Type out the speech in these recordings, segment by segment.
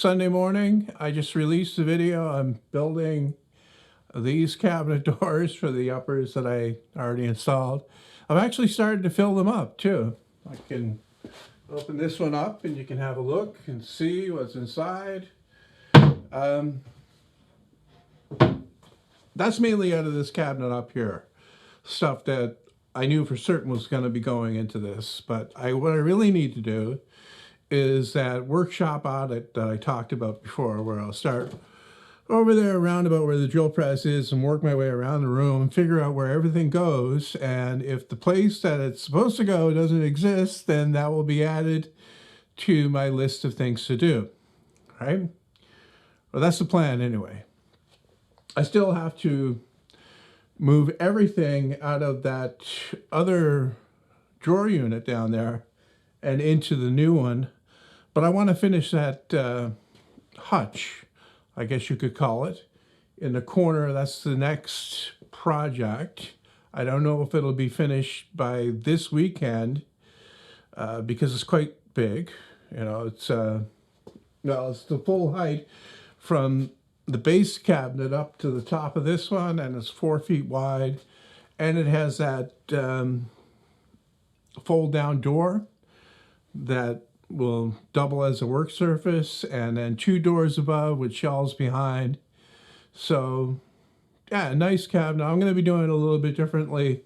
Sunday morning. I just released a video. I'm building these cabinet doors for the uppers that I already installed. I've actually started to fill them up too. I can open this one up and you can have a look and see what's inside. That's mainly out of this cabinet up here. Stuff that I knew for certain was going to be going into this. But what I really need to do is that workshop audit that I talked about before, where I'll start over there around about where the drill press is and work my way around the room and figure out where everything goes. And if the place that it's supposed to go doesn't exist, then that will be added to my list of things to do, right? Well, that's the plan anyway. I still have to move everything out of that other drawer unit down there and into the new one. But I want to finish that hutch, I guess you could call it, in the corner. That's the next project. I don't know if it'll be finished by this weekend because it's quite big. You know, it's it's the full height from the base cabinet up to the top of this one, and it's 4 feet wide, and it has that fold down door that will double as a work surface, and then 2 doors above with shelves behind. So yeah, a nice cabinet. I'm going to be doing it a little bit differently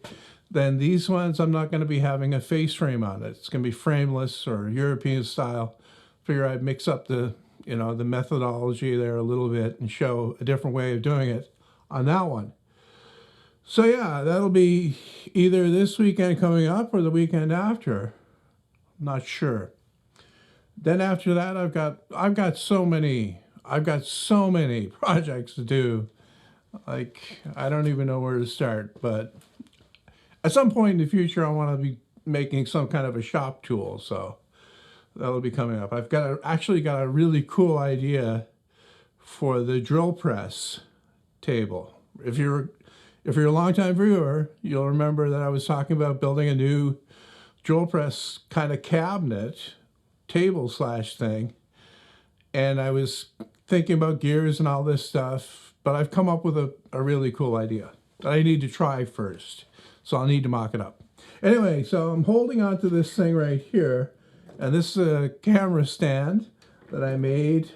than these ones. I'm not going to be having a face frame on it. It's going to be frameless or European style. Figure I'd mix up the the methodology there a little bit and show a different way of doing it on that one. So yeah, that'll be either this weekend coming up or the weekend after. I'm not sure. Then after that, I've got so many projects to do. Like, I don't even know where to start, but at some point in the future, I want to be making some kind of a shop tool. So that'll be coming up. I've actually got a really cool idea for the drill press table. If you're a longtime viewer, you'll remember that I was talking about building a new drill press kind of cabinet, table slash thing. And I was thinking about gears and all this stuff, but I've come up with a really cool idea that I need to try first. So I'll need to mock it up. Anyway, so I'm holding on to this thing right here. And this is a camera stand that I made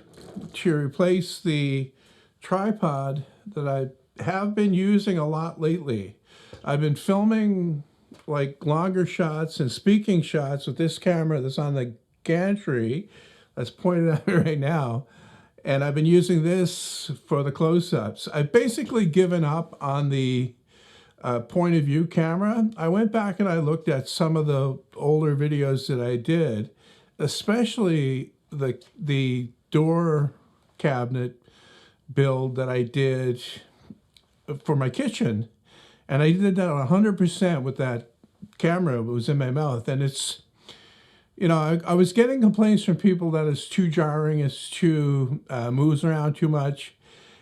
to replace the tripod that I have been using a lot lately. I've been filming like longer shots and speaking shots with this camera that's on the gantry that's pointed at me right now. And I've been using this for the close-ups. I've basically given up on the point of view camera. I went back and I looked at some of the older videos that I did, especially the door cabinet build that I did for my kitchen. And I did that 100% with that camera that was in my mouth. And it's, I was getting complaints from people that it's too jarring, it's too, moves around too much.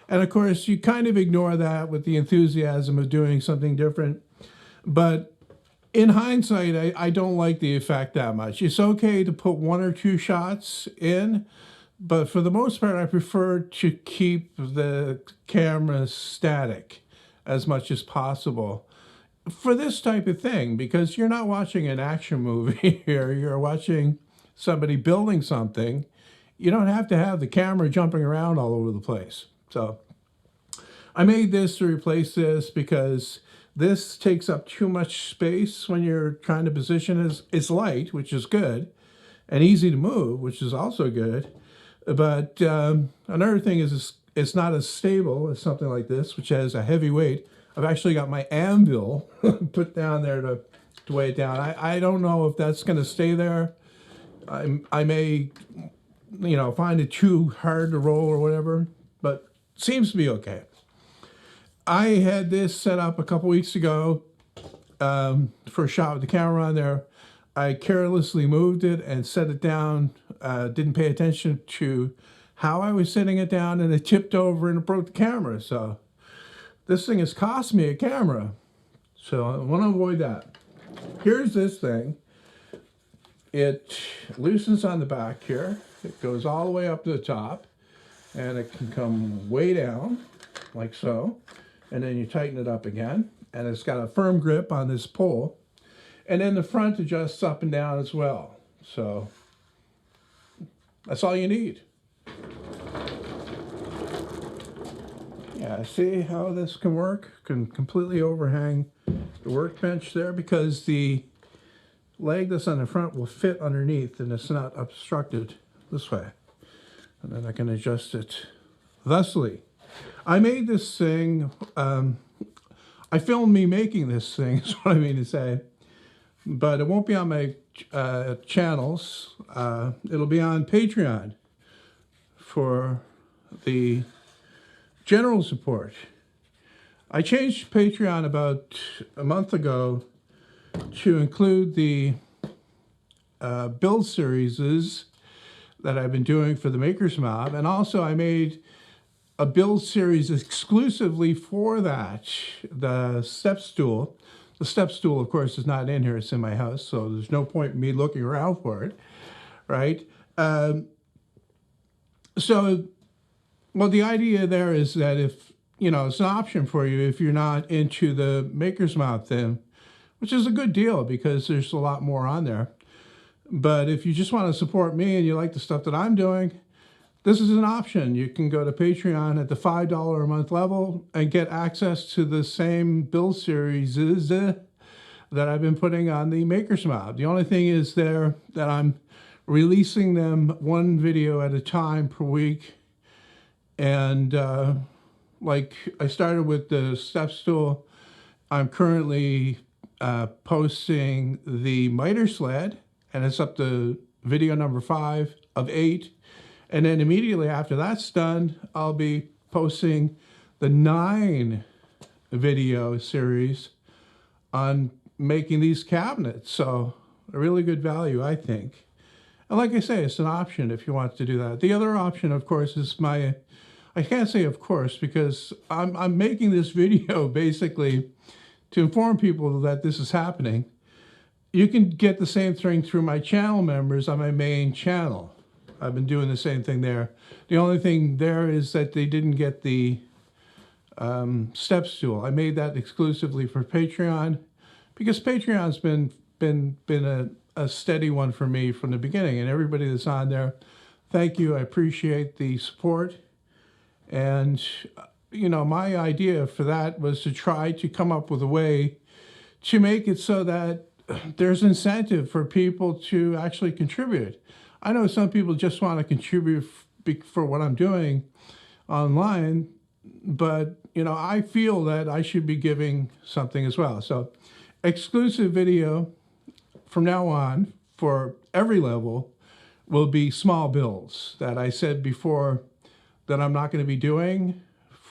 And of course, you kind of ignore that with the enthusiasm of doing something different. But in hindsight, I don't like the effect that much. It's okay to put 1 or 2 shots in, but for the most part, I prefer to keep the camera static as much as possible for this type of thing, because you're not watching an action movie here. You're watching somebody building something. You don't have to have the camera jumping around all over the place. So I made this to replace this because this takes up too much space when you're trying to position it. It's light, which is good, and easy to move, which is also good. But another thing is it's not as stable as something like this, which has a heavy weight. I've actually got my anvil put down there to weigh it down. I don't know if that's going to stay there. I may, find it too hard to roll or whatever, but it seems to be okay. I had this set up a couple weeks ago for a shot with the camera on there. I carelessly moved it and set it down, didn't pay attention to how I was setting it down, and it tipped over and it broke the camera. So this thing has cost me a camera. So I want to avoid that. Here's this thing. It loosens on the back here. It goes all the way up to the top. and it can come way down like so, and then you tighten it up again, and it's got a firm grip on this pole, and then the front adjusts up and down as well. So that's all you need. Yeah, see how this can work? Can completely overhang the workbench there because the leg that's on the front will fit underneath and it's not obstructed this way. And then I can adjust it thusly. I made this thing, I filmed me making this thing, is what I mean to say, but it won't be on my channels. It'll be on Patreon for the general support. I changed Patreon about a month ago to include the build series that I've been doing for the Makers Mob, and also I made a build series exclusively for that, the step stool. The step stool, of course, is not in here, it's in my house, so there's no point in me looking around for it, right? Well, the idea there is that if, it's an option for you if you're not into the Maker's Mob thing, which is a good deal because there's a lot more on there. But if you just want to support me and you like the stuff that I'm doing, this is an option. You can go to Patreon at the $5 a month level and get access to the same build series that I've been putting on the Maker's Mob. The only thing is there that I'm releasing them one video at a time per week. And like I started with the step stool, I'm currently posting the miter sled, and it's up to video number 5 of 8. And then immediately after that's done, I'll be posting the 9 video series on making these cabinets. So a really good value, I think. And like I say, it's an option if you want to do that. The other option, of course, is I can't say of course, because I'm making this video basically to inform people that this is happening. You can get the same thing through my channel members on my main channel. I've been doing the same thing there. The only thing there is that they didn't get the step stool. I made that exclusively for Patreon because Patreon's been a steady one for me from the beginning, and everybody that's on there, thank you. I appreciate the support. And, my idea for that was to try to come up with a way to make it so that there's incentive for people to actually contribute. I know some people just want to contribute for what I'm doing online, but, I feel that I should be giving something as well. So exclusive video from now on for every level will be small builds that I said before that I'm not going to be doing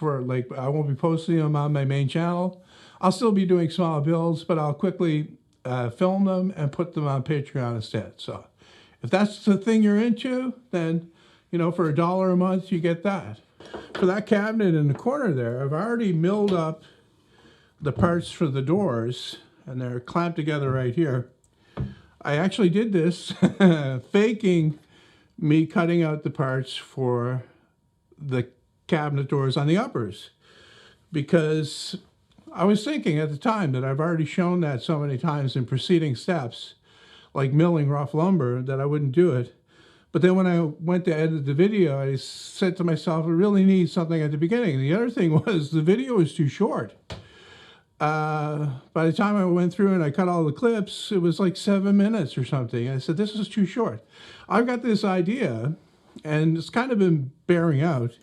I won't be posting them on my main channel. I'll still be doing small builds, but I'll quickly film them and put them on Patreon instead. So if that's the thing you're into, then, for $1 a month, you get that. For that cabinet in the corner there, I've already milled up the parts for the doors, and they're clamped together right here. I actually did this faking me cutting out the parts for the cabinet doors on the uppers, because I was thinking at the time that I've already shown that so many times in preceding steps, like milling rough lumber, that I wouldn't do it. But then when I went to edit the video, I said to myself, I really need something at the beginning. And the other thing was the video was too short. By the time I went through and I cut all the clips, it was like 7 minutes or something. I said, this is too short. I've got this idea, and it's kind of been bearing out,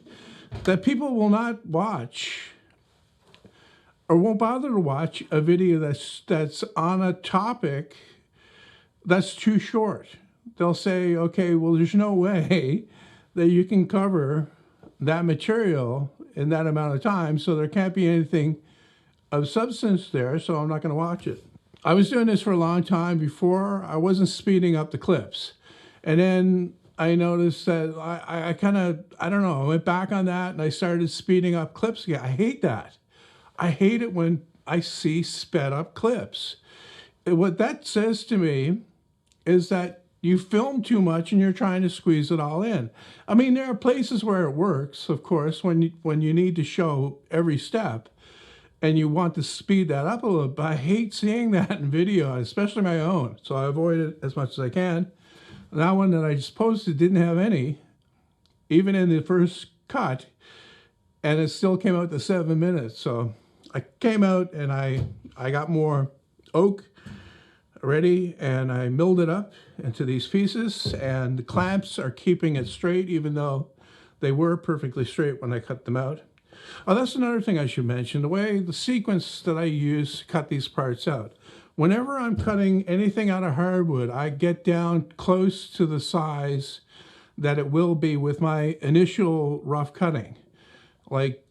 that people will not watch or won't bother to watch a video that's on a topic that's too short. They'll say, okay, well, there's no way that you can cover that material in that amount of time, so there can't be anything of substance there, so I'm not going to watch it. I was doing this for a long time before. I wasn't speeding up the clips. And then I noticed that I kind of, I don't know, I went back on that and I started speeding up clips again. I hate that. I hate it when I see sped up clips. What that says to me is that you film too much and you're trying to squeeze it all in. I mean, there are places where it works, of course, when you need to show every step and you want to speed that up a little, but I hate seeing that in video, especially my own. So I avoid it as much as I can. That one that I just posted didn't have any, even in the first cut, and it still came out to 7 minutes. So I came out and I got more oak ready, and I milled it up into these pieces, and the clamps are keeping it straight even though they were perfectly straight when I cut them out. Oh, that's another thing I should mention, the sequence that I use to cut these parts out. Whenever I'm cutting anything out of hardwood, I get down close to the size that it will be with my initial rough cutting. Like,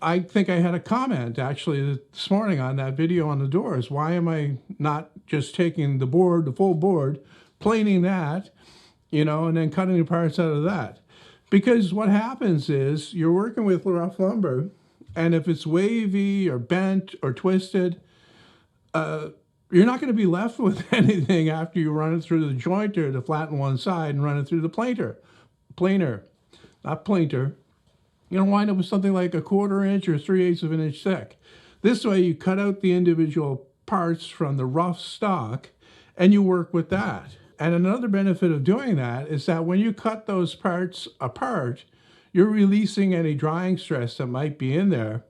I think I had a comment actually this morning on that video on the doors. Why am I not just taking the board, the full board, planing that, and then cutting the parts out of that? Because what happens is you're working with rough lumber, and if it's wavy or bent or twisted, you're not going to be left with anything after you run it through the jointer to flatten one side and run it through the planer, not planer. You're going to wind up with something like 1/4 inch or 3/8 of an inch thick. This way you cut out the individual parts from the rough stock and you work with that. And another benefit of doing that is that when you cut those parts apart, you're releasing any drying stress that might be in there.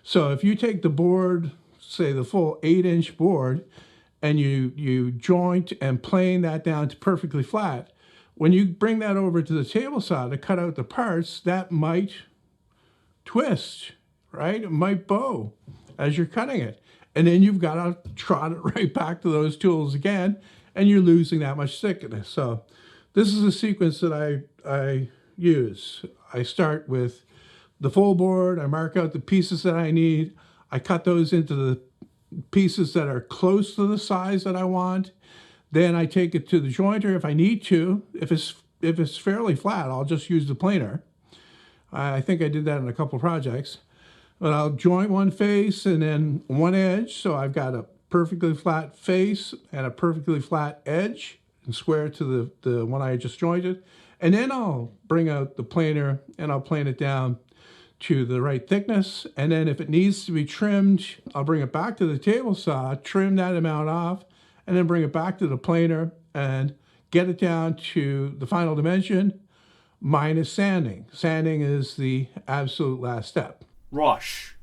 So if you take the board, say the full 8-inch board, and you joint and plane that down to perfectly flat, when you bring that over to the table saw to cut out the parts, that might twist, right? It might bow as you're cutting it. And then you've got to trot it right back to those tools again, and you're losing that much thickness. So this is a sequence that I use. I start with the full board. I mark out the pieces that I need. I cut those into the pieces that are close to the size that I want. Then I take it to the jointer if I need to. If it's fairly flat, I'll just use the planer. I think I did that in a couple projects. But I'll joint one face and then one edge, so I've got a perfectly flat face and a perfectly flat edge, and square to the one I just jointed. And then I'll bring out the planer and I'll plane it down to the right thickness. And then if it needs to be trimmed, I'll bring it back to the table saw, trim that amount off, and then bring it back to the planer and get it down to the final dimension minus sanding. Sanding is the absolute last step. Rush.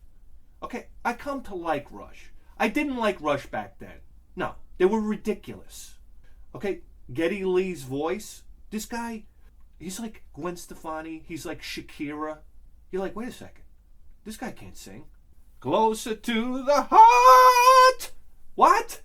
Okay, I come to like Rush. I didn't like Rush back then. No, they were ridiculous. Okay, Geddy Lee's voice, this guy, he's like Gwen Stefani, he's like Shakira. You're like, wait a second, this guy can't sing. Closer to the heart. What?